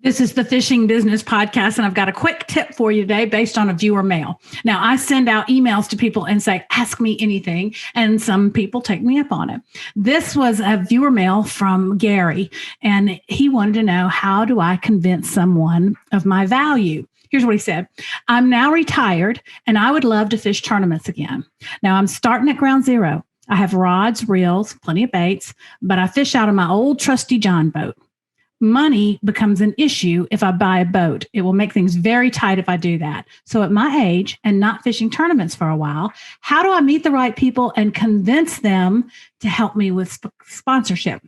This is the Fishing Business Podcast, and I've got a quick tip for you today based on a viewer mail. Now, I send out emails to people and say, ask me anything, and some people take me up on it. This was a viewer mail from Gary, and he wanted to know, how do I convince someone of my value? Here's what he said. I'm now retired, and I would love to fish tournaments again. Now, I'm starting at ground zero. I have rods, reels, plenty of baits, but I fish out of my old trusty John boat. Money becomes an issue if I buy a boat. It will make things very tight if I do that. So at my age and not fishing tournaments for a while, how do I meet the right people and convince them to help me with sponsorship?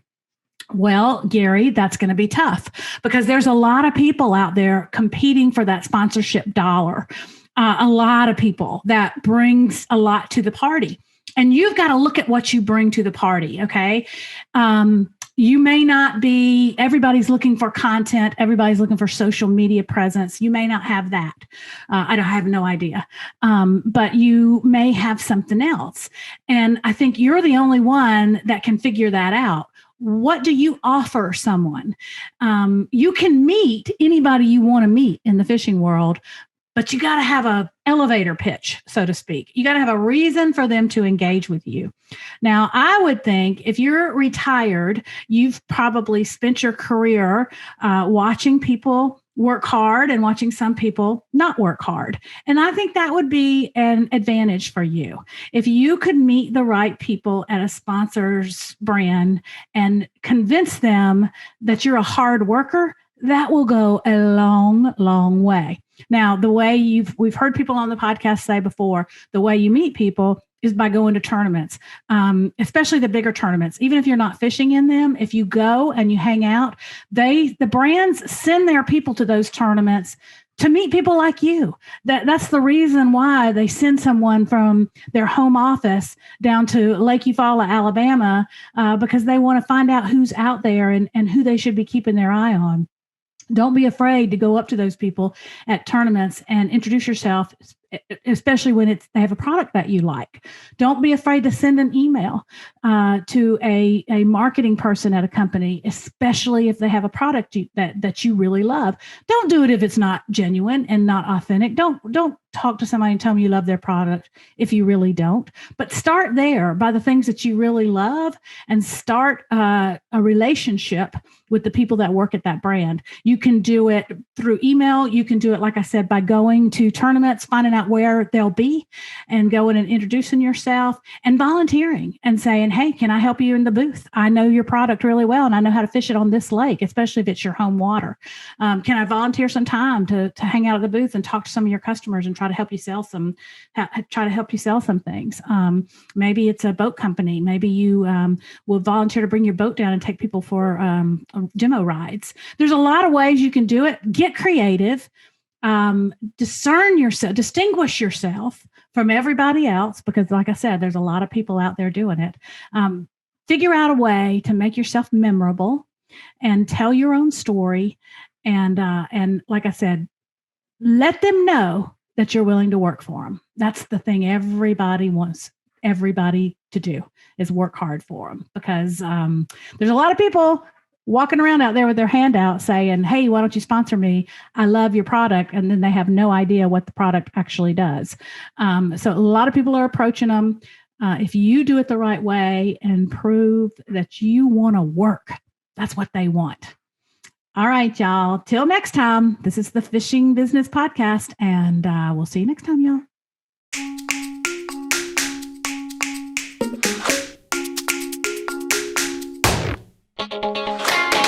Well, Gary, that's going to be tough because there's a lot of people out there competing for that sponsorship dollar. A lot of people that brings a lot to the party. And you've got to look at what you bring to the party, okay? You may not be, everybody's looking for content. Everybody's looking for social media presence. You may not have that. I have no idea. But you may have something else. And I think you're the only one that can figure that out. What do you offer someone? You can meet anybody you want to meet in the fishing world, but you got to have a elevator pitch, so to speak. You got to have a reason for them to engage with you. Now, I would think if you're retired, you've probably spent your career watching people work hard and watching some people not work hard. And I think that would be an advantage for you. If you could meet the right people at a sponsor's brand and convince them that you're a hard worker, that will go a long, long way. Now, the way we've heard people on the podcast say before, the way you meet people is by going to tournaments, especially the bigger tournaments. Even if you're not fishing in them, if you go and you hang out, the brands send their people to those tournaments to meet people like you. That's the reason why they send someone from their home office down to Lake Eufaula, Alabama, because they want to find out who's out there and who they should be keeping their eye on. Don't be afraid to go up to those people at tournaments and introduce yourself, especially when they have a product that you like. Don't be afraid to send an email to a marketing person at a company, especially if they have a product that you really love. Don't do it if it's not genuine and not authentic. Don't talk to somebody and tell them you love their product if you really don't. But start there by the things that you really love and start a relationship with the people that work at that brand. You can do it through email. You can do it, like I said, by going to tournaments, finding out where they'll be and going and introducing yourself and volunteering and saying, hey, can I help you in the booth? I know your product really well and I know how to fish it on this lake, especially if it's your home water. Can I volunteer some time to hang out at the booth and talk to some of your customers and try to help you sell some things? Maybe it's a boat company. Maybe you will volunteer to bring your boat down and take people for demo rides. There's a lot of ways you can do it. Get creative. Distinguish yourself from everybody else, because like I said, there's a lot of people out there doing it. Figure out a way to make yourself memorable and tell your own story. And like I said, let them know that you're willing to work for them. That's the thing everybody wants everybody to do, is work hard for them, because there's a lot of people walking around out there with their hand out saying, hey, why don't you sponsor me? I love your product. And then they have no idea what the product actually does. So a lot of people are approaching them. If you do it the right way and prove that you want to work, that's what they want. All right, y'all. Till next time, this is the Fishing Business Podcast, and we'll see you next time, y'all.